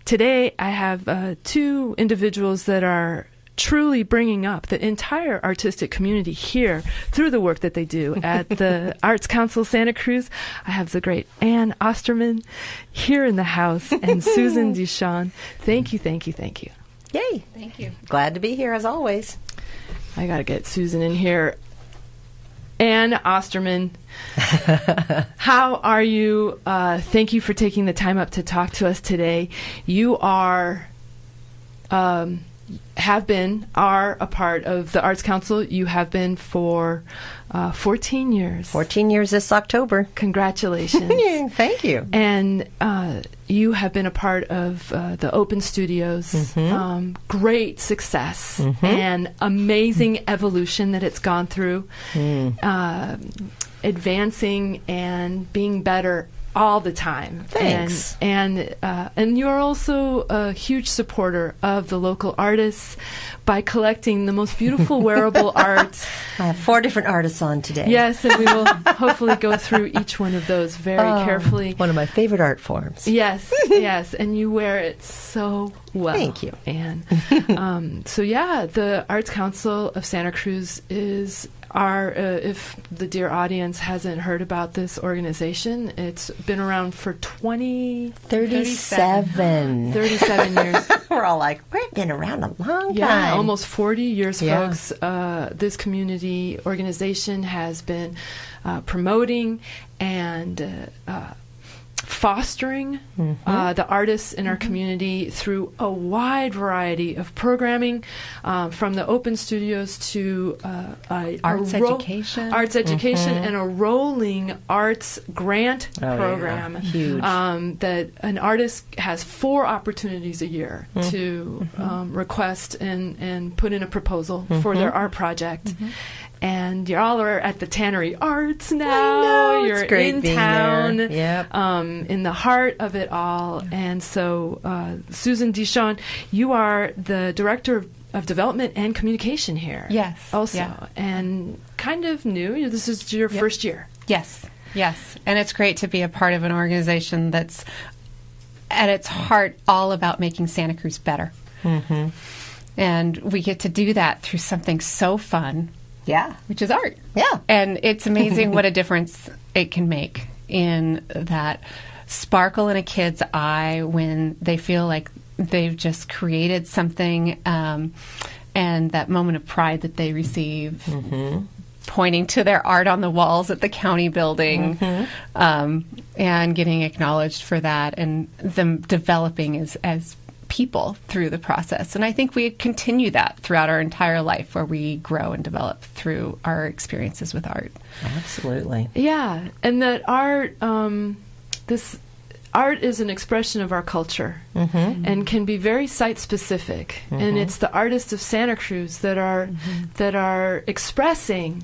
today I have two individuals that are truly bringing up the entire artistic community here through the work that they do at the Arts Council Santa Cruz. I have the great Ann Ostermann here in the house and Susan Wishon. Thank you, thank you, thank you. Yay. Thank you. Glad to be here as always. I got to get Susan in here. Ann Ostermann, how are you? Thank you for taking the time up to talk to us today. You are... are a part of the Arts Council. You have been for 14 years. 14 years this October. Congratulations. Thank you. And you have been a part of the Open Studios. Great success and amazing evolution that it's gone through. Advancing and being better all the time. Thanks. And you're also a huge supporter of the local artists by collecting the most beautiful wearable art. I have 4 different artists on today. Yes, and we will hopefully go through each one of those very carefully. One of my favorite art forms. Yes, yes, and you wear it so well. Thank you. Anne. So yeah, the Arts Council of Santa Cruz is if the dear audience hasn't heard about this organization, it's been around for 37 years. We're all like, we've been around a long time. Yeah, almost 40 years, folks. This community organization has been promoting and fostering the artists in our community through a wide variety of programming, from the open studios to arts education and a rolling arts grant program. Huge. That an artist has 4 opportunities a year to request and put in a proposal for their art project. And y'all are at the Tannery Arts now. I know, You're it's great in being town, there. Yep. in the heart of it all. And so, Susan Wishon, you are the Director of Development and Communication here. Yes. Also, and kind of new. This is your first year. Yes. And it's great to be a part of an organization that's at its heart all about making Santa Cruz better. And we get to do that through something so fun. Yeah. Which is art. Yeah. And it's amazing what a difference it can make in that sparkle in a kid's eye when they feel like they've just created something, and that moment of pride that they receive pointing to their art on the walls at the county building, and getting acknowledged for that, and them developing as people through the process. And I think we continue that throughout our entire life, where we grow and develop through our experiences with art. Absolutely. Yeah, and that art, art is an expression of our culture and can be very site-specific. And it's the artists of Santa Cruz that are expressing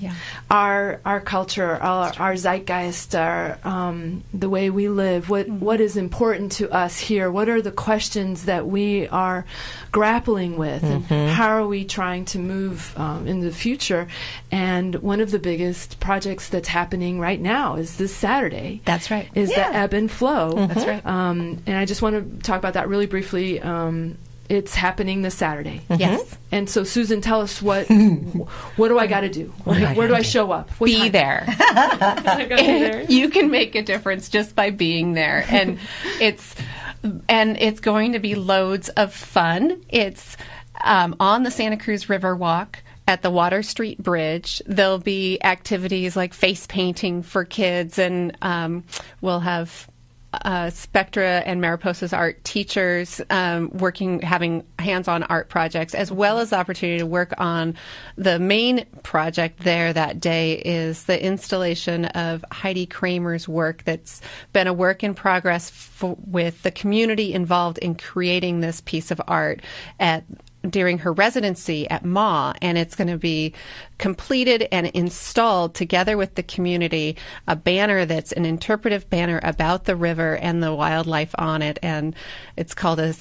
our culture, our zeitgeist, the way we live, what is important to us here, what are the questions that we are grappling with, and how are we trying to move in the future. And one of the biggest projects that's happening right now is this Saturday. That's right. Is the Ebb and Flow. That's right. And I just want to talk about that really briefly. It's happening this Saturday. Yes. And so, Susan, tell us what do I got to do? Where do I show up? Be there. You can make a difference just by being there. And it's going to be loads of fun. It's on the Santa Cruz River Walk at the Water Street Bridge. There'll be activities like face painting for kids, and we'll have Spectra and Mariposa's art teachers having hands-on art projects, as well as the opportunity to work on the main project there that day is the installation of Heidi Kramer's work that's been a work in progress with the community involved in creating this piece of art during her residency at MA, and it's going to be completed and installed together with the community, a banner that's an interpretive banner about the river and the wildlife on it, and it's called A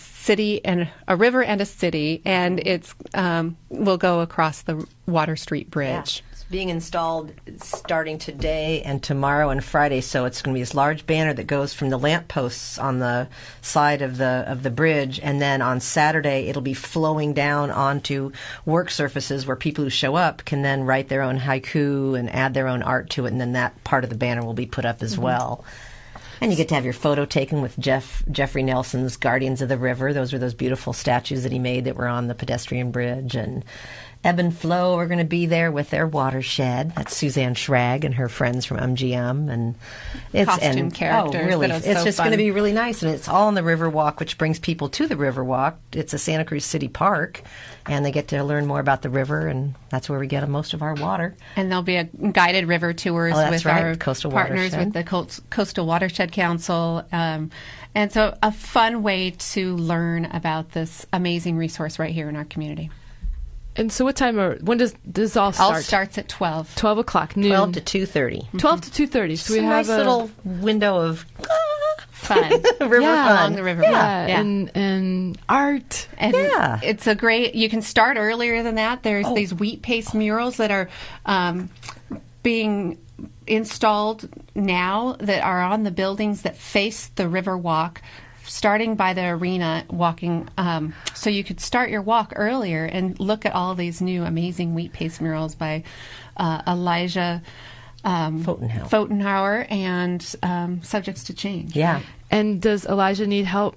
River and a City, and it's will go across the Water Street Bridge. being installed starting today and tomorrow and Friday. So it's going to be this large banner that goes from the lampposts on the side of the bridge, and then on Saturday it'll be flowing down onto work surfaces where people who show up can then write their own haiku and add their own art to it, and then that part of the banner will be put up as well. And you get to have your photo taken with Jeffrey Nelson's Guardians of the River. Those were those beautiful statues that he made that were on the pedestrian bridge. And Ebb and Flow are going to be there with their watershed. That's Suzanne Schrag and her friends from MGM. And it's costume characters. Oh, really? It's just going to be really nice. And it's all on the Riverwalk, which brings people to the Riverwalk. It's a Santa Cruz City Park. And they get to learn more about the river, and that's where we get most of our water. And there'll be a guided river tours with our Coastal partners Watershed. with the Coastal Watershed Council. And so a fun way to learn about this amazing resource right here in our community. And so when does this all start? All starts at 12. 12 o'clock, noon. 12 to 2:30. 12 to 2:30. So we It's a have nice little window of Fun. river fun. Along the river. Yeah, Yeah. and art. And Yeah. it's a great, you can start earlier than that. There's these wheat paste murals that are being installed now that are on the buildings that face the river walk, starting by the arena, walking. So you could start your walk earlier and look at all these new amazing wheat paste murals by Elijah Pfotenhauer and Subjects to Change. Yeah. And does Elijah need help?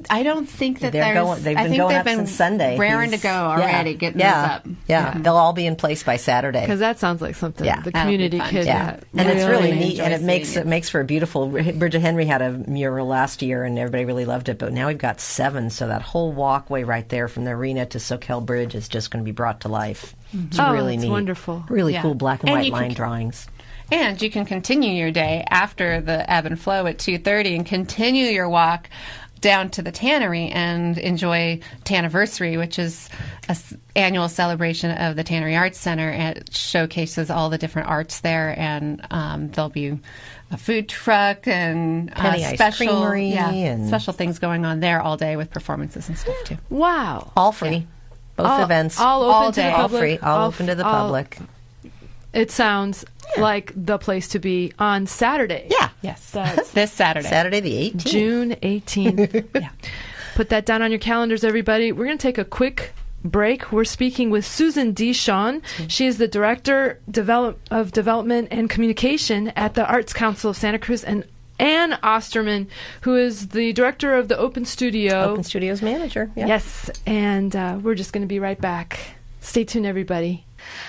I don't think that They've been going up since Sunday. Raring to go already, getting this up. Yeah, they'll all be in place by Saturday. Because that sounds like something the That'll community be fun, could. too. Yeah, and it's really neat, and enjoy it makes for a beautiful. Bridget Henry had a mural last year, and everybody really loved it. But now we've got 7, so that whole walkway right there from the arena to Soquel Bridge is just going to be brought to life. It's really that's neat, wonderful. Really cool black and white you line drawings. And you can continue your day after the ebb and flow at 2:30 and continue your walk down to the Tannery and enjoy Tanniversary, which is an annual celebration of the Tannery Arts Center. It showcases all the different arts there, and there'll be a food truck and Penny Ice Creamery and special things going on there all day with performances and stuff too. Wow. All free. Both events. All open to the all public. free. All open to the public. It sounds like the place to be on Saturday. Yeah. Yes, That's this Saturday. Saturday the 18th. June 18th. Yeah. Put that down on your calendars, everybody. We're going to take a quick break. We're speaking with Susan Wishon. She is the Director of Development and Communication at the Arts Council of Santa Cruz, and Ann Ostermann, who is the Director of the Open Studio. Open Studios manager. Yeah. Yes, and we're just going to be right back. Stay tuned, everybody.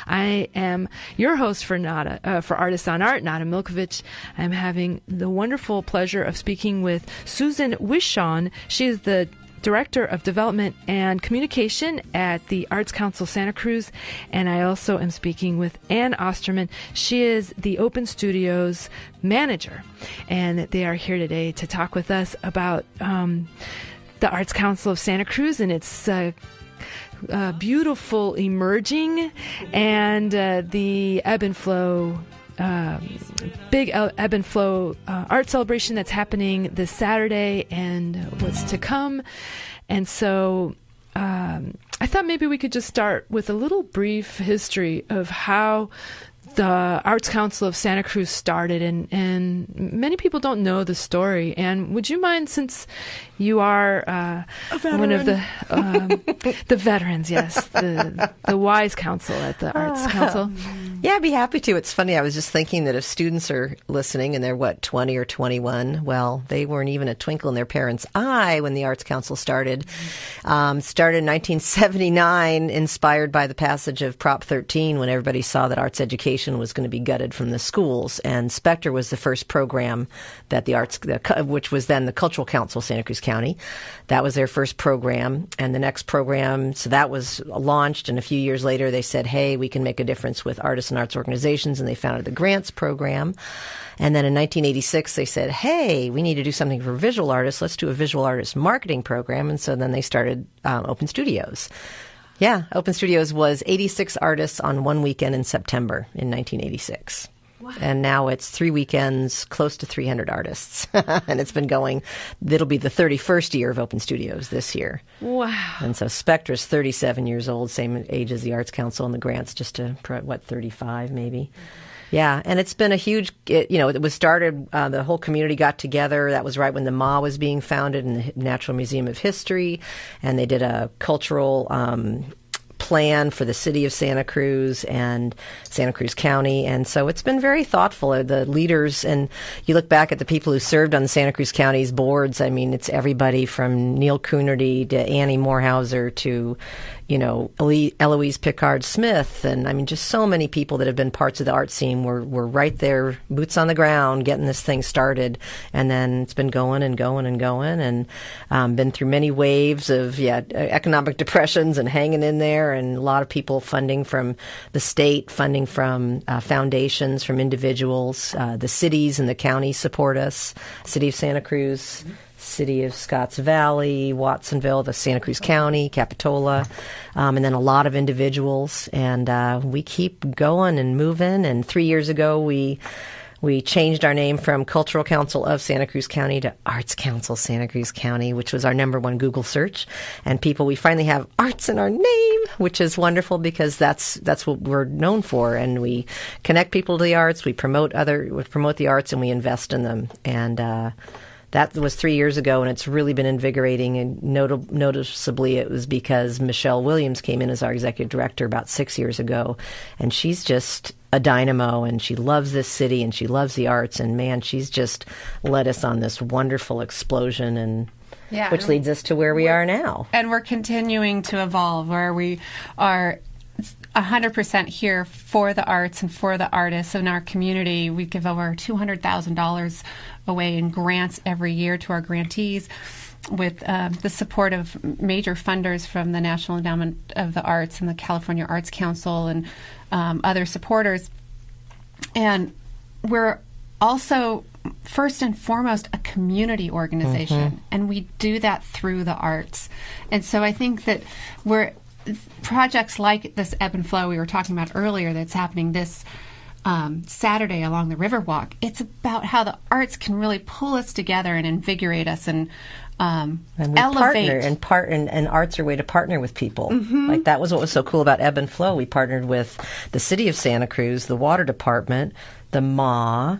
I am your host for Artists on Art, Nada Milkovich. I'm having the wonderful pleasure of speaking with Susan Wishon. She is the Director of Development and Communication at the Arts Council Santa Cruz, and I also am speaking with Ann Ostermann. She is the Open Studios manager, and they are here today to talk with us about the Arts Council of Santa Cruz and its beautiful emerging, and the ebb and flow, big ebb and flow art celebration that's happening this Saturday and what's to come. And so I thought maybe we could just start with a little brief history of how the Arts Council of Santa Cruz started, and many people don't know the story. And would you mind, since you are one of the veterans, yes, the wise council at the Arts Council? Yeah, I'd be happy to. It's funny. I was just thinking that if students are listening and they're, 20 or 21, well, they weren't even a twinkle in their parents' eye when the Arts Council started. Started in 1979, inspired by the passage of Prop 13, when everybody saw that arts education was going to be gutted from the schools. And Spectre was the first program that which was then the Cultural Council of Santa Cruz County. That was their first program. And the next program, so that was launched. And a few years later, they said, hey, we can make a difference with artists and arts organizations. And they founded the Grants program. And then in 1986, they said, hey, we need to do something for visual artists. Let's do a visual artist marketing program. And so then they started Open Studios. Yeah, Open Studios was 86 artists on one weekend in September in 1986. Wow. And now it's 3 weekends, close to 300 artists. And it's been going, it'll be the 31st year of Open Studios this year. Wow. And so Spectra's 37 years old, same age as the Arts Council, and the grant's just 35 maybe. Yeah, and it's been a huge, it was started, the whole community got together. That was right when the MA was being founded in the Natural Museum of History, and they did a cultural plan for the city of Santa Cruz and Santa Cruz County. And so it's been very thoughtful. The leaders, and you look back at the people who served on the Santa Cruz County's boards, I mean, it's everybody from Neil Coonerty to Annie Morehauser to, Eloise Pickard-Smith. And I mean, just so many people that have been parts of the art scene were right there, boots on the ground, getting this thing started. And then it's been going and going and going, and been through many waves of, economic depressions and hanging in there. And a lot of people funding from the state, funding from foundations, from individuals. The cities and the county support us. City of Santa Cruz, City of Scotts Valley, Watsonville, the Santa Cruz County, Capitola, and then a lot of individuals. And we keep going and moving. And 3 years ago, we changed our name from Cultural Council of Santa Cruz County to Arts Council Santa Cruz County, which was our #1 Google search. And we finally have arts in our name, which is wonderful because that's what we're known for. And we connect people to the arts, we promote the arts, and we invest in them. And that was 3 years ago, and it's really been invigorating. And noticeably, it was because Michelle Williams came in as our executive director about 6 years ago, and she's just a dynamo, and she loves this city, and she loves the arts, and man, she's just led us on this wonderful explosion, and which leads us to where we are now. And we're continuing to evolve, where we are 100% here for the arts and for the artists in our community. We give over $200,000 away in grants every year to our grantees, with the support of major funders from the National Endowment of the Arts and the California Arts Council and other supporters. And we're also, first and foremost, a community organization, and we do that through the arts. And so I think that projects like this Ebb and Flow we were talking about earlier that's happening this Saturday along the Riverwalk, it's about how the arts can really pull us together and invigorate us and we elevate. Partner, and arts are a way to partner with people. Like that was what was so cool about Ebb and Flow. We partnered with the City of Santa Cruz, the Water Department, the MA,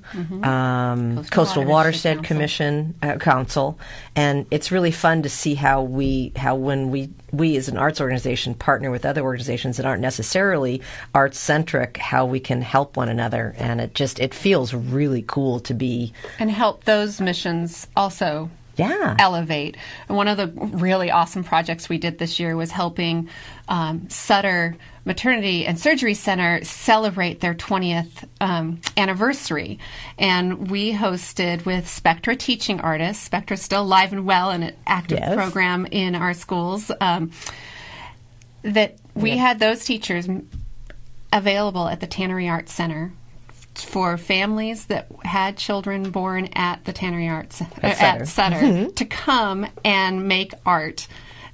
Coastal Watershed Council, and it's really fun to see how when we as an arts organization partner with other organizations that aren't necessarily arts centric, how we can help one another, and it feels really cool to be and help those missions also. Elevate. And one of the really awesome projects we did this year was helping Sutter Maternity and Surgery Center celebrate their 20th anniversary. And we hosted with Spectra teaching artists. Spectra's still alive and well in an active program in our schools. That we had those teachers available at the Tannery Arts Center for families that had children born at the Tannery Arts at Sutter to come and make art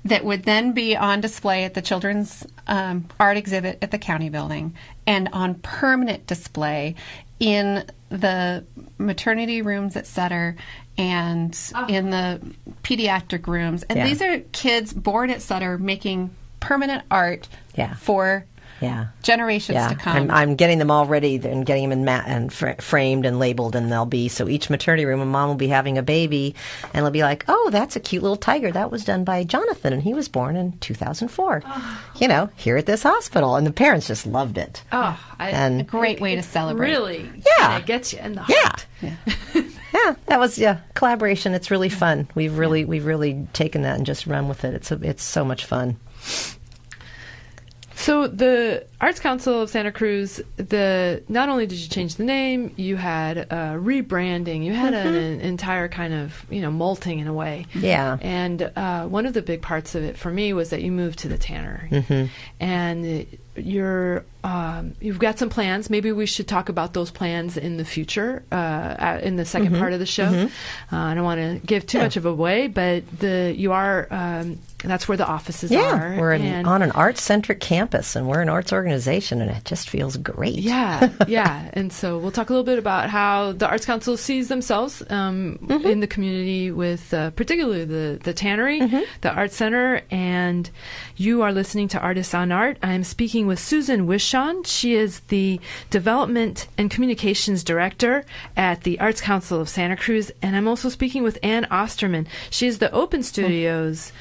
that would then be on display at the children's art exhibit at the county building and on permanent display in the maternity rooms at Sutter and in the pediatric rooms. And these are kids born at Sutter making permanent art for generations to come. I'm getting them all ready and getting them in framed and labeled, and they'll be, so each maternity room, a mom will be having a baby, and they'll be like, oh, that's a cute little tiger. That was done by Jonathan, and he was born in 2004, here at this hospital. And the parents just loved it. A great way to celebrate. Really? Yeah. It gets you in the heart. Yeah, that was collaboration. It's really fun. We've really taken that and just run with it. It's so much fun. So the Arts Council of Santa Cruz, not only did you change the name, you had rebranding, you had an entire kind of, molting in a way. Yeah. And one of the big parts of it for me was that you moved to the Tannery. And you've got some plans. Maybe we should talk about those plans in the future, in the second part of the show. I don't want to give too much of away, but that's where the offices are. We're on an art-centric campus, and we're an arts organization. organization, and it just feels great. Yeah, yeah. And so we'll talk a little bit about how the Arts Council sees themselves in the community with particularly the Tannery, the Art Center, and you are listening to Artists on Art. I'm speaking with Susan Wishon. She is the Development and Communications Director at the Arts Council of Santa Cruz, and I'm also speaking with Ann Ostermann. She is the Open Studios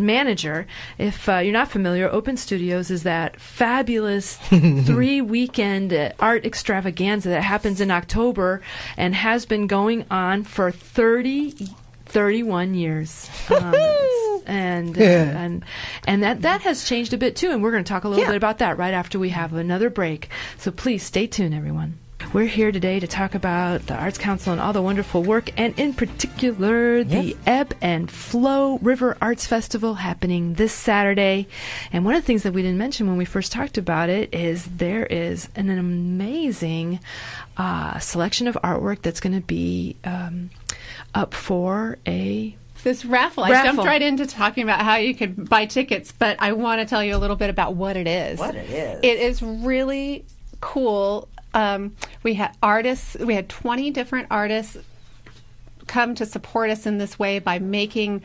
manager. If you're not familiar, Open Studios is that fabulous 3-weekend art extravaganza that happens in October and has been going on for 31 years. And that has changed a bit too, and we're going to talk a little bit about that right after we have another break. So please stay tuned, everyone. We're here today to talk about the Arts Council and all the wonderful work, and in particular, the Ebb and Flow River Arts Festival happening this Saturday. And one of the things that we didn't mention when we first talked about it is there is an amazing selection of artwork that's going to be up for this raffle. I jumped right into talking about how you could buy tickets, but I want to tell you a little bit about what it is. It is really cool. We had artists. We had 20 different artists come to support us in this way by making,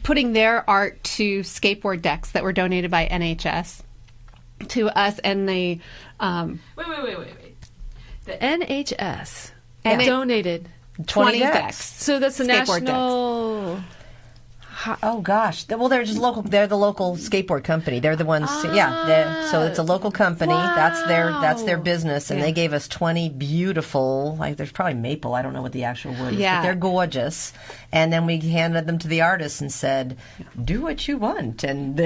putting their art to skateboard decks that were donated by NHS to us, and they. Wait. The NHS donated 20 decks. So that's the national. Decks. Oh gosh! Well, they're just local. They're the local skateboard company. They're the ones. So it's a local company. Wow. That's their business, and they gave us 20 beautiful. Like there's probably maple. I don't know what the actual wood is, but they're gorgeous. And then we handed them to the artists and said, "Do what you want." And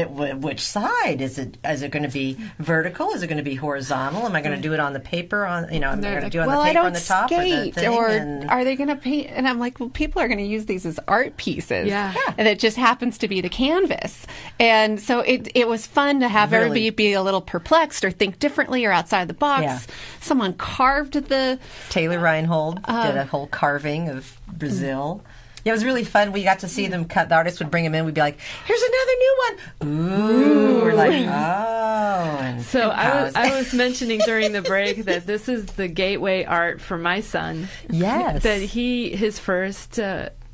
which side is it? Is it going to be vertical? Is it going to be horizontal? Am I going to do it on the paper? Am I going to do it on the paper on the top? Or are they going to paint? And I'm like, well, people are going to use these as art pieces. Yeah. And it just happens to be the canvas. And so it was fun to have everybody be a little perplexed or think differently or outside the box. Yeah. Someone carved the... Taylor Reinhold did a whole carving of Brazil. Yeah, it was really fun. We got to see them cut. The artists would bring them in. We'd be like, "Here's another new one." Ooh. We're like, "Oh." And so I was mentioning during the break that this is the gateway art for my son. Yes. That his first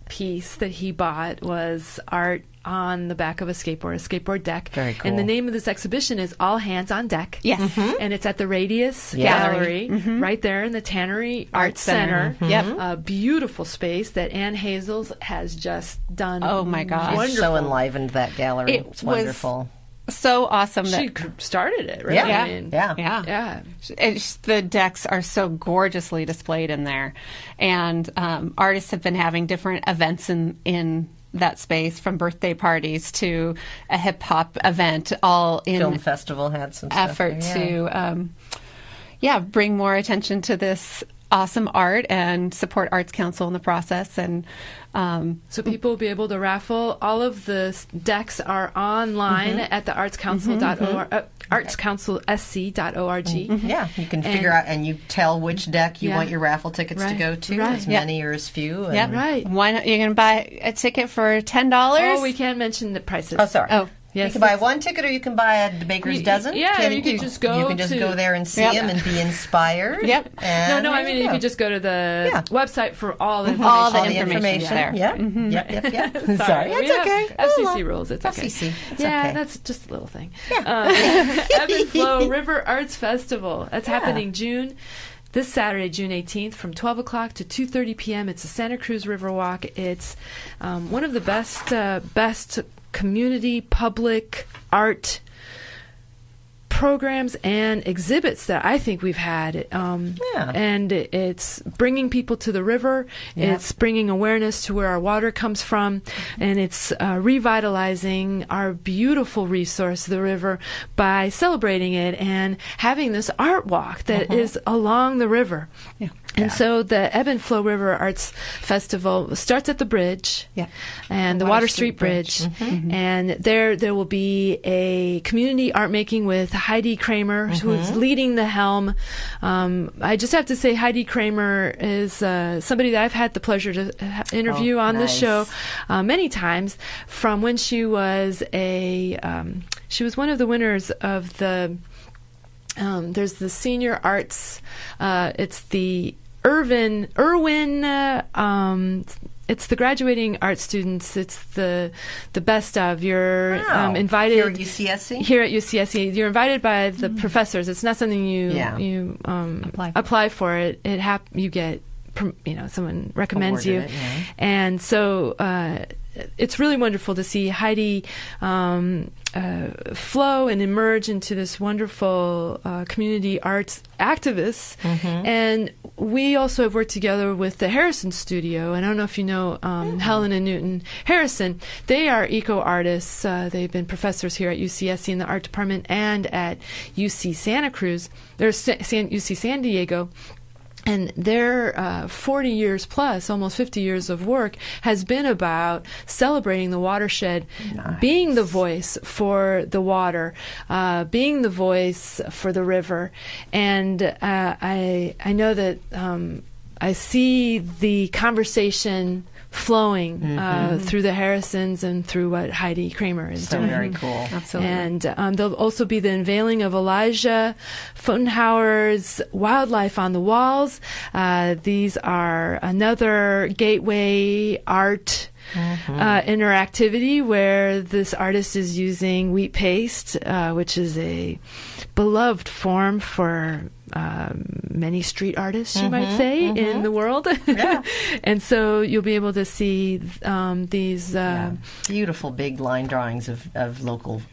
piece that he bought was art on the back of a skateboard deck. Very cool. And the name of this exhibition is All Hands on Deck. Yes. Mm-hmm. And it's at the Radius Gallery, right there in the Tannery Art Center. Mm-hmm. Yep. A beautiful space that Ann Hazels has just done. Oh my gosh. She's so enlivened that gallery. It's wonderful. So awesome that she started it, right? Yeah. I mean, yeah. The decks are so gorgeously displayed in there, and artists have been having different events in that space, from birthday parties to a hip hop event, all in film festival had some effort to bring more attention to this awesome art and support Arts Council in the process. And so people will be able to raffle. All of the decks are online at the artscouncil.org, artscouncilsc.org. Yeah, you can figure out, and you tell which deck you want your raffle tickets to go to, as many or as few. Yeah, right. You can buy a ticket for $10. Oh, we can't mention the prices. Oh, sorry. Oh. Yes, you can buy one ticket, or you can buy a baker's dozen. Yeah, you can just go. You can just go there and see them and be inspired. Yep. No, I mean you can just go to the website for all the information. All the information there. Yeah. Yep. Sorry, it's okay. FCC rules. It's okay. FCC. It's okay. That's just a little thing. Yeah. Ebb and Flow River Arts Festival. That's happening this Saturday, June 18th, from 12 o'clock to 2:30 p.m. It's a Santa Cruz River Walk. It's one of the best community public art programs and exhibits that I think we've had. And it's bringing people to the river. Yeah. It's bringing awareness to where our water comes from. And it's revitalizing our beautiful resource, the river, by celebrating it and having this art walk that is along the river. Yeah. And so the Ebb and Flow River Arts Festival starts at the bridge, and the Water Street Bridge. And there will be a community art making with Heidi Kramer, who's leading the helm. I just have to say Heidi Kramer is somebody that I've had the pleasure to interview on this show many times, from when she was she was one of the winners of the There's the senior arts. It's the Irwin. It's the graduating art students. It's the best of. You're invited here at UCSC. Here at UCSC, you're invited by the professors. It's not something you apply for. It you get. Someone recommends Awarded you, it, and so it's really wonderful to see Heidi flow and emerge into this wonderful community arts activist. And we also have worked together with the Harrison Studio. And I don't know if you know Helen and Newton Harrison. They are eco-artists. They've been professors here at UCSC in the art department and at UC Santa Cruz. There's UC San Diego. And their 40 years plus, almost 50 years of work has been about celebrating the watershed, being the voice for the water, being the voice for the river. And I know that I see the conversation flowing through the Harrisons and through what Heidi Kramer is doing. Very cool. Absolutely. And there'll also be the unveiling of Elijah Fotenhauer's Wildlife on the Walls. These are another gateway art interactivity where this artist is using wheat paste, which is a beloved form for many street artists, you might say, in the world. And so you'll be able to see these beautiful big line drawings of local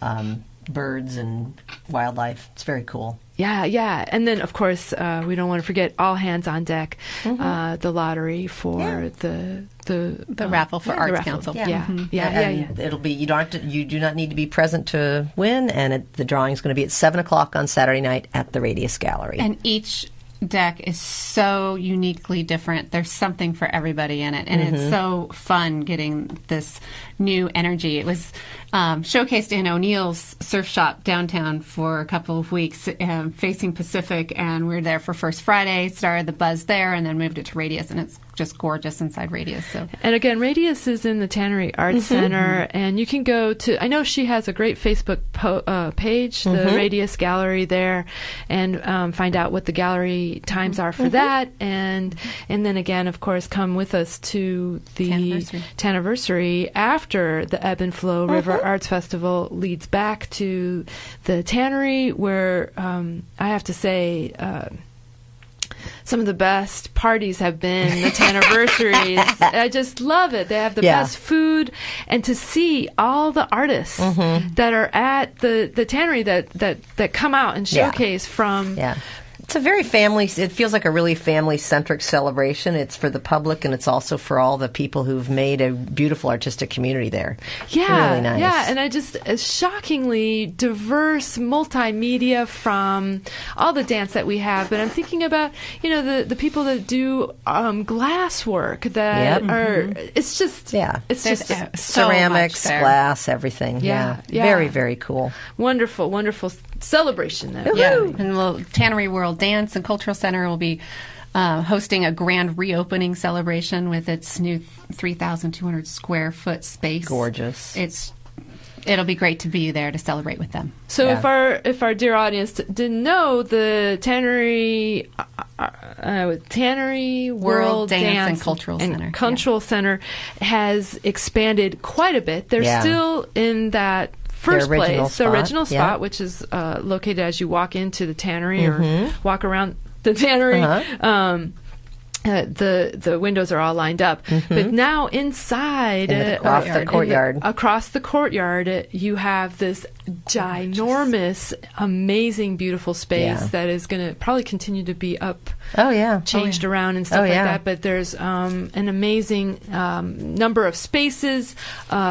birds and wildlife. It's very cool. Yeah. And then, of course, we don't want to forget all hands on deck, the lottery for the raffle for Arts Council. It'll be you do not need to be present to win, and the drawing is going to be at 7:00 on Saturday night at the Radius Gallery. And each deck is so uniquely different. There's something for everybody in it, and it's so fun getting this new energy. It was showcased in O'Neill's surf shop downtown for a couple of weeks, facing Pacific, and we were there for First Friday, started the buzz there, and then moved it to Radius, and it's just gorgeous inside Radius. So, and again, Radius is in the Tannery Arts Center, and you can go to, I know she has a great Facebook page, the Radius Gallery there, and find out what the gallery times are for that, and then again, of course, come with us to the Tanniversary after the Ebb and Flow River Arts Festival leads back to the Tannery, where I have to say some of the best parties have been the Tanniversaries. I just love it. They have the best food, and to see all the artists that are at the Tannery that come out and showcase from. It's a very it feels like a really family-centric celebration. It's for the public, and it's also for all the people who've made a beautiful artistic community there. Really nice. Yeah, and I just, shockingly diverse multimedia from all the dance that we have. But I'm thinking about, the people that do glass work that are, it's just, it's There's just ceramics, so glass, everything. Very, very cool. Wonderful, wonderful celebration there. And the Tannery World Dance and Cultural Center will be hosting a grand reopening celebration with its new 3,200 square foot space. Gorgeous. It'll be great to be there to celebrate with them. So if our dear audience didn't know, the Tannery World Dance and Cultural Center has expanded quite a bit. They're still in that first place, the original spot, which is located as you walk into the Tannery or walk around the Tannery. The windows are all lined up, but now inside, across the courtyard, you have this ginormous, amazing, beautiful space that is going to probably continue to be changed around and stuff like that. But there's an amazing number of spaces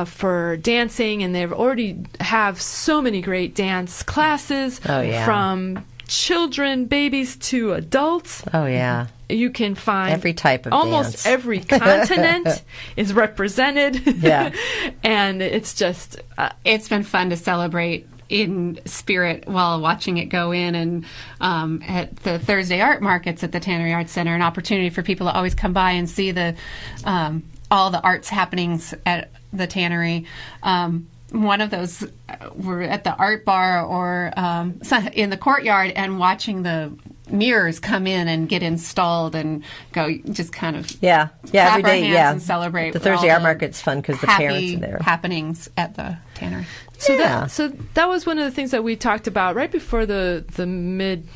for dancing, and they've already have so many great dance classes from children, babies to adults. You can find every type of almost dance. Every continent is represented. And it's just it's been fun to celebrate in spirit while watching it go in, and at the Thursday art markets at the Tannery Arts Center, an opportunity for people to always come by and see the all the arts happenings at the Tannery. one of those, we're at the art bar or in the courtyard and watching the mirrors come in and get installed and go just kind of clap every day our hands and celebrate. The Thursday art market's fun because the parents are there. Happenings at the Tannery. So that was one of the things that we talked about right before the mid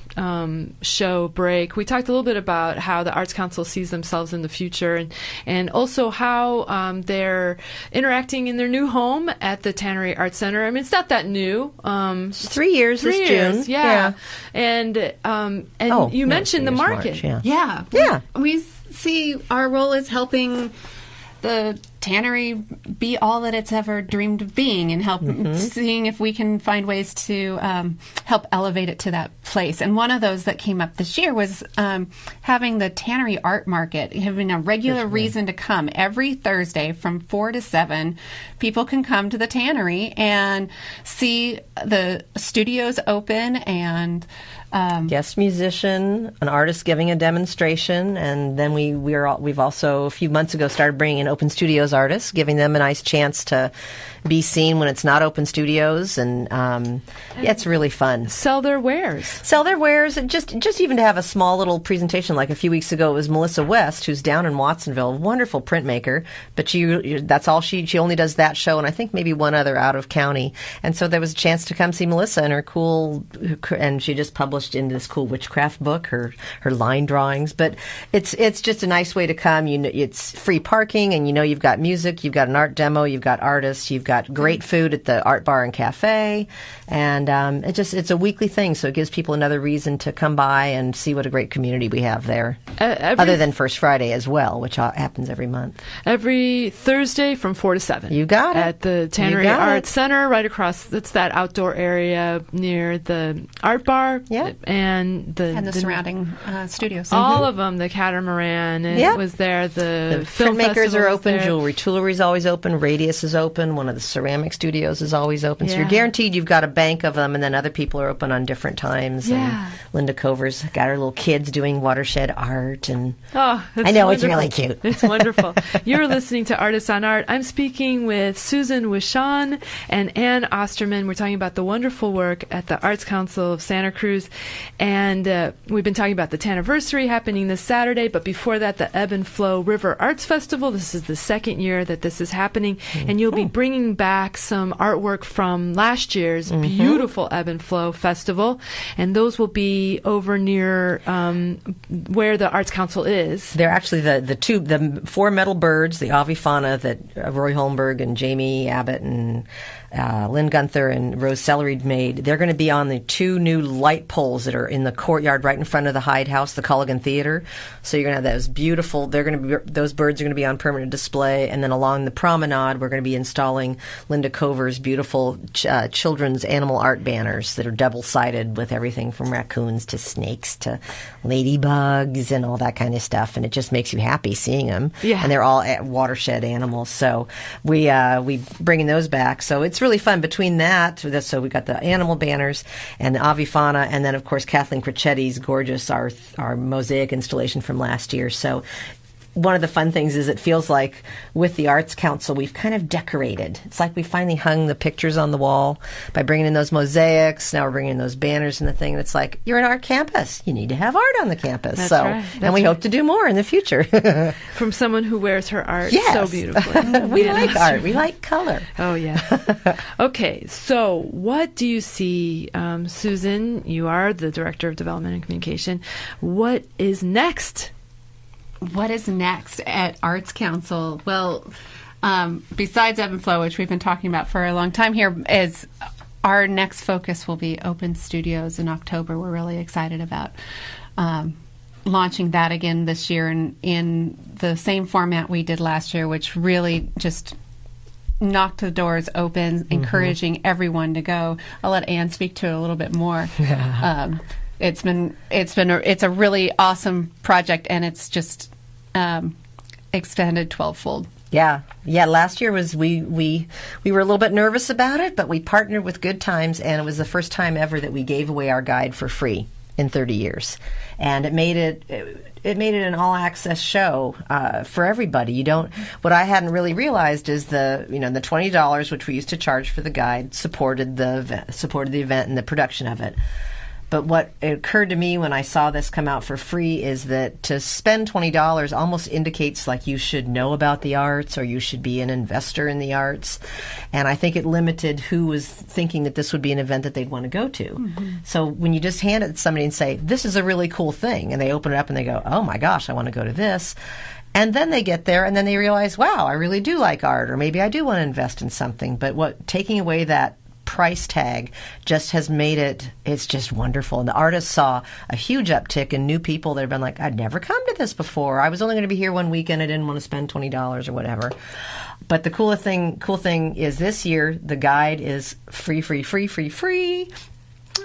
show break. We talked a little bit about how the Arts Council sees themselves in the future, and also how they're interacting in their new home at the Tannery Art Center. I mean, it's not that new. 3 years this June. Yeah. And you mentioned the market. March, yeah. We see our role as helping the Tannery be all that it's ever dreamed of being, and seeing if we can find ways to help elevate it to that place. And one of those that came up this year was having the Tannery Art Market, having a regular reason to come every Thursday from 4 to 7. People can come to the Tannery and see the studios open and guest musician, an artist giving a demonstration, and then we've also a few months ago started bringing in Open Studios artists, giving them a nice chance to be seen when it's not Open Studios, and it's really fun. Sell their wares, and just even to have a small little presentation. Like a few weeks ago, it was Melissa West, who's down in Watsonville, a wonderful printmaker, but that's all she only does that show, and I think maybe one other out of county. And so there was a chance to come see Melissa and her cool, and she just published in this cool witchcraft book her line drawings. But it's just a nice way to come. It's free parking, and you've got music, you've got an art demo, you've got artists, you've got great food at the art bar and cafe, and it's a weekly thing, so it gives people another reason to come by and see what a great community we have there. Other than First Friday as well, which happens every month. Every Thursday from 4 to 7. You got it. At the Tannery Art Center, right across. It's that outdoor area near the art bar. Yeah. And the surrounding studios. All of them. The Catamaran was there. The film printmakers are open. There. Jewelry is always open. Radius is open. One of the ceramic studios is always open. So you're guaranteed you've got a bank of them, and then other people are open on different times. Yeah. And Linda Cover's got her little kids doing watershed art. And I know, wonderful. It's really cute. It's wonderful. You're listening to Artists on Art. I'm speaking with Susan Wishon and Ann Ostermann. We're talking about the wonderful work at the Arts Council of Santa Cruz. And we've been talking about the Tanniversary happening this Saturday, but before that, the Ebb and Flow River Arts Festival. This is the second year that this is happening, and you'll be bringing back some artwork from last year's beautiful Ebb and Flow Festival, and those will be over near where the Arts Council is. They're actually the 4 metal birds, the avifauna that Roy Holmberg and Jamie Abbott and Lynn Gunther and Rose Sellery made. They're going to be on the 2 new light poles that are in the courtyard right in front of the Hyde House, the Culligan Theater. So you're going to have those beautiful. Those birds are going to be on permanent display, and then along the promenade, we're going to be installing Linda Cover's beautiful children's animal art banners that are double-sided with everything from raccoons to snakes to ladybugs and all that kind of stuff. And it just makes you happy seeing them. Yeah. And they're all watershed animals. So we bringing those back. So it's really fun between that. So we got the animal banners and the avifauna, and then of course Kathleen Crocetti's gorgeous our mosaic installation from last year. So one of the fun things is it feels like with the Arts Council we've kind of decorated. It's like we finally hung the pictures on the wall by bringing in those mosaics. Now we're bringing in those banners and the thing. And it's like, you're an art campus. You need to have art on the campus. That's so, right. And we hope to do more in the future. From someone who wears her art so beautifully. We like art. We like color. Oh, yeah. Okay, so what do you see, Susan? You are the Director of Development and Communication. What is next? What is next at Arts Council? Well, besides Ebb and Flow, which we've been talking about for a long time here, is our next focus will be Open Studios in October. We're really excited about launching that again this year in the same format we did last year, which really just knocked the doors open, encouraging everyone to go. I'll let Ann speak to it a little bit more. It's a really awesome project, and it's just expanded 12-fold. Yeah. Last year was we were a little bit nervous about it, but we partnered with Good Times, and it was the first time ever that we gave away our guide for free in 30 years, and it made it. an all access show for everybody. What I hadn't really realized is the $20 which we used to charge for the guide supported the event and the production of it. But what occurred to me when I saw this come out for free is that to spend $20 almost indicates like you should know about the arts or you should be an investor in the arts. And I think it limited who was thinking that this would be an event that they'd want to go to. Mm-hmm. So when you just hand it to somebody and say, this is a really cool thing, and they open it up and they go, oh my gosh, I want to go to this. And then they get there and then they realize, wow, I really do like art, or maybe I do want to invest in something. But taking away that price tag just has made it's just wonderful. And the artists saw a huge uptick in new people that have been like, I'd never come to this before. I was only going to be here one weekend. I didn't want to spend $20 or whatever. But the cool thing is this year, the guide is free.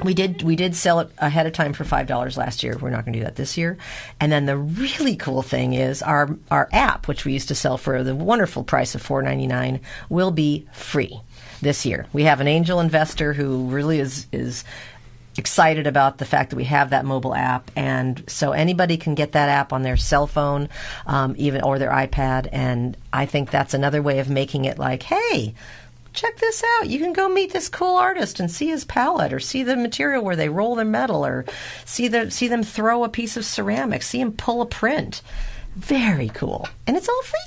We did sell it ahead of time for $5 last year. We're not going to do that this year. And then the really cool thing is our app, which we used to sell for the wonderful price of $4.99, will be free this year. We have an angel investor who really is excited about the fact that we have that mobile app, and so anybody can get that app on their cell phone, even or their iPad. And I think that's another way of making it like, hey, check this out. You can go meet this cool artist and see his palette, or see the material where they roll their metal, or see them throw a piece of ceramic, see him pull a print. Very cool, and it's all free.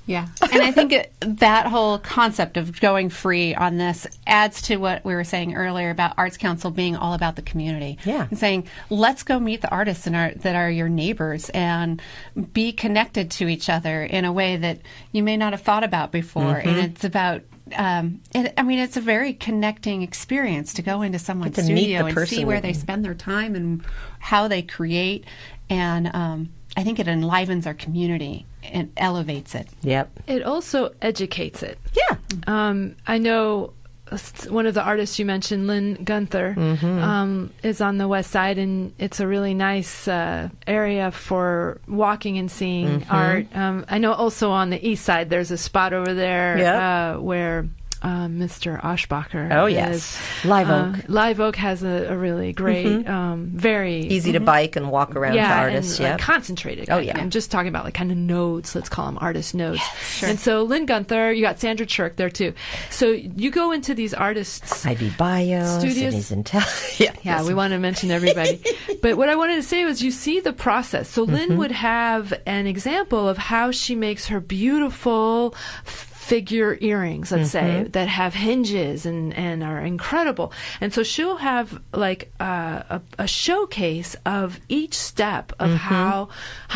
Yeah, and I think that whole concept of going free on this adds to what we were saying earlier about Arts Council being all about the community. Yeah. And saying, let's go meet the artists that are your neighbors and be connected to each other in a way that you may not have thought about before. Mm-hmm. And it's about, it's a very connecting experience to go into someone's studio and see where they spend their time and how they create. And I think it enlivens our community and elevates it. Yep. It also educates it. Yeah. I know one of the artists you mentioned, Lynn Gunther, is on the west side, and it's a really nice area for walking and seeing art. I know also on the east side there's a spot over there where Mr. Oshbacher. Oh, yes. Live Oak. Live Oak has a really great, very easy to bike and walk around to artists. And, concentrated. Oh, yeah. I'm just talking about kind of nodes. Let's call them artist nodes. Yes, sure. And so Lynn Gunther, you got Sandra Chirk there too. So you go into these artists' Ivy Bios, studios. Yeah, we want to mention everybody. But what I wanted to say was you see the process. So Lynn would have an example of how she makes her beautiful figure earrings, let's say, that have hinges and are incredible. And so she'll have like a showcase of each step of how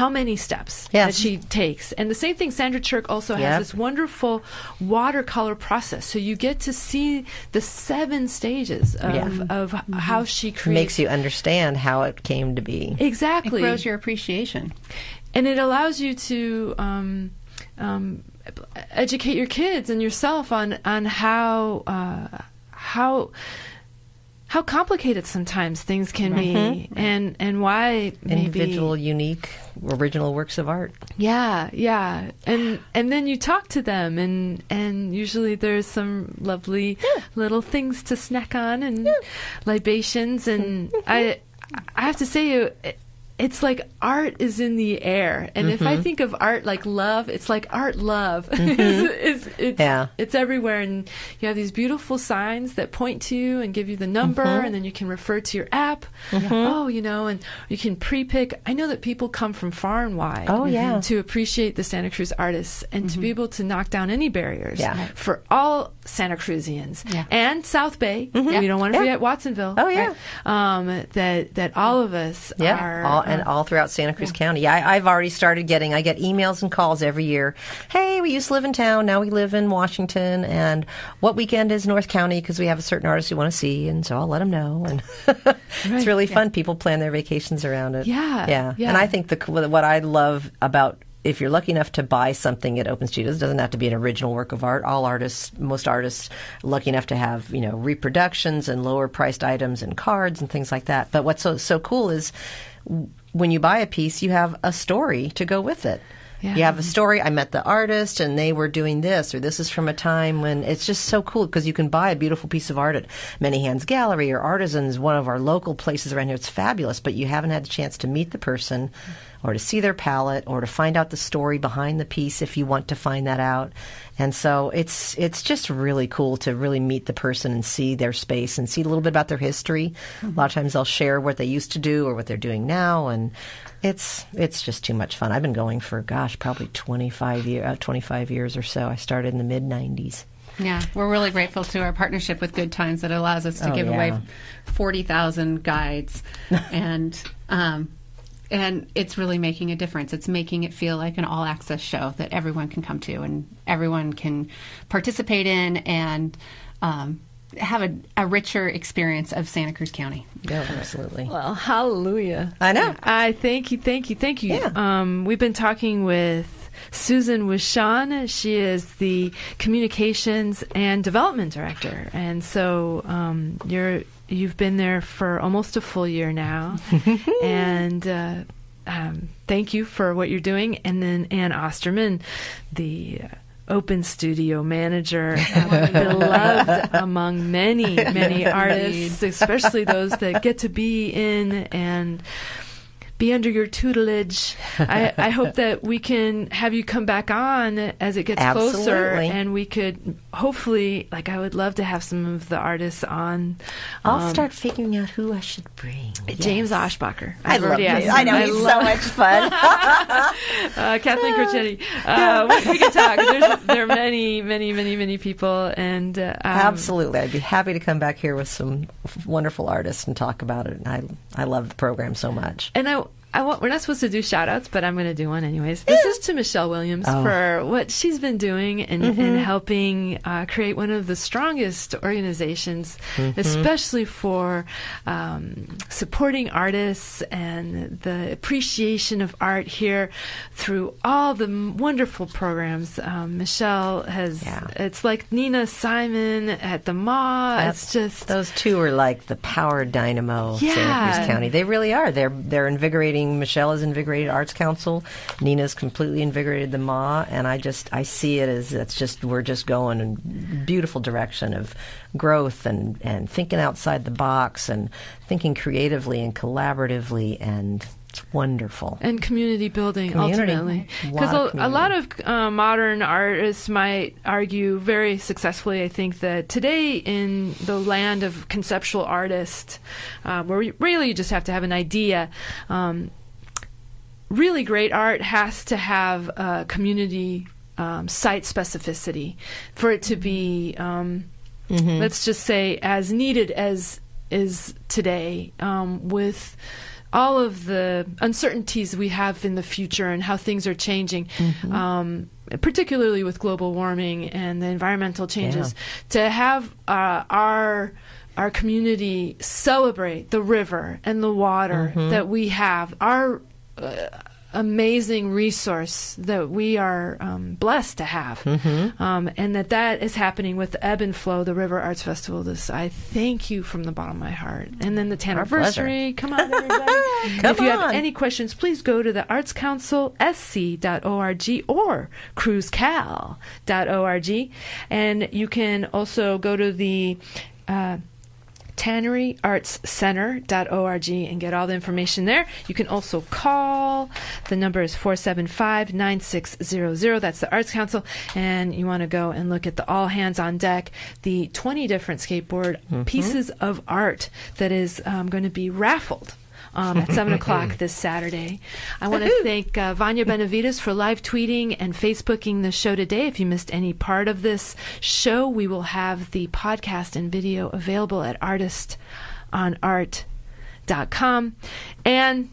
many steps that she takes. And the same thing, Sandra Chirk also has this wonderful watercolor process. So you get to see the 7 stages of how she creates. Makes you understand how it came to be. Exactly. It grows your appreciation. And it allows you to educate your kids and yourself on how complicated sometimes things can be, and why individual, unique, original works of art. Yeah, and then you talk to them, and usually there's some lovely little things to snack on and libations, and I have to say, it's like art is in the air. And if I think of art like love, it's like art love. It's everywhere. And you have these beautiful signs that point to you and give you the number, and then you can refer to your app. And you can pre-pick. I know that people come from far and wide to appreciate the Santa Cruz artists and to be able to knock down any barriers for all Santa Cruzians and South Bay. We don't want to forget Watsonville. That all of us are... and all throughout Santa Cruz County. I've already started I get emails and calls every year. Hey, we used to live in town. Now we live in Washington. And what weekend is North County? Because we have a certain artist we want to see. And so I'll let them know. And it's really fun. People plan their vacations around it. Yeah. And I think what I love about, if you're lucky enough to buy something at Open Studios, it doesn't have to be an original work of art. Most artists are lucky enough to have, reproductions and lower priced items and cards and things like that. But what's so cool is when you buy a piece, you have a story to go with it. Yeah. You have a story. I met the artist and they were doing this, or this is from a time when it's just so cool because you can buy a beautiful piece of art at Many Hands Gallery or Artisans, one of our local places around here. It's fabulous, but you haven't had a chance to meet the person or to see their palette, or to find out the story behind the piece if you want to find that out. And so it's just really cool to really meet the person and see their space and see a little bit about their history. A lot of times they'll share what they used to do or what they're doing now, and it's just too much fun. I've been going for, probably 25 years or so. I started in the mid-'90s. Yeah, we're really grateful to our partnership with Good Times that allows us to give away 40,000 guides, and it's really making a difference. It's making it feel like an all-access show that everyone can come to and everyone can participate in and have a richer experience of Santa Cruz County. Yeah, absolutely. Well, hallelujah. I know. I thank you. Yeah. We've been talking with Susan Wishon. She is the Communications and Development Director. And so you've been there for almost a full year now. And thank you for what you're doing. And then Ann Ostermann, the Open Studio Manager, beloved among many artists, especially those that get to be in and be under your tutelage. I hope that we can have you come back on as it gets closer, and we could hopefully, I would love to have some of the artists on. I'll start figuring out who I should bring. James Oshbacher. I love James. I know, he's so much fun. Kathleen Crocetti. We could talk. There are many people, and absolutely, I'd be happy to come back here with some wonderful artists and talk about it. And I love the program so much. And we're not supposed to do shout-outs, but I'm going to do one anyways. This is to Michelle Williams for what she's been doing and helping create one of the strongest organizations, especially for supporting artists and the appreciation of art here through all the wonderful programs. Michelle has, it's like Nina Simon at the MA. It's just... Those two are like the power dynamo of Santa Cruz County. They really are. They're invigorating. Michelle has invigorated Arts Council. Nina's completely invigorated the MA, and I see it as we're just going in a beautiful direction of growth and thinking outside the box and thinking creatively and collaboratively, and it's wonderful. And community building, ultimately. Because a lot of modern artists might argue very successfully, I think, that today in the land of conceptual artists, where really you just have to have an idea, really great art has to have community site specificity for it to be, let's just say, as needed as is today, with all of the uncertainties we have in the future and how things are changing, particularly with global warming and the environmental changes, to have our community celebrate the river and the water that we have, our amazing resource that we are blessed to have, and that is happening with the Ebb and Flow, the River Arts Festival. I thank you from the bottom of my heart. And then the Tannery. Come on, everybody. If you have any questions, please go to the artscouncilsc.org or cruisecal.org. And you can also go to the TanneryArtsCenter.org and get all the information there. You can also call. The number is 475-9600. That's the Arts Council. And you want to go and look at the All Hands on Deck, the 20 different skateboard pieces of art that is going to be raffled at 7 o'clock this Saturday. I want to thank Vanya Benavides for live tweeting and Facebooking the show today. If you missed any part of this show, we will have the podcast and video available at artistonart.com. And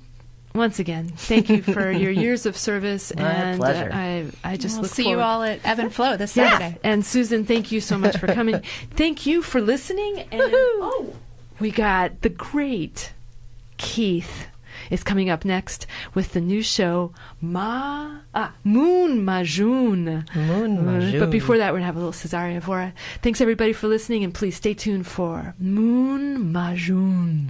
once again, thank you for your years of service. My pleasure. I just look see forward. you all at Ebb and Flow this Saturday. And Susan, thank you so much for coming. Thank you for listening. And we got the great Keith is coming up next with the new show Moon Majoon. But before that, we're going to have a little Cesaria Evora. Thanks, everybody, for listening, and please stay tuned for Moon Majoon.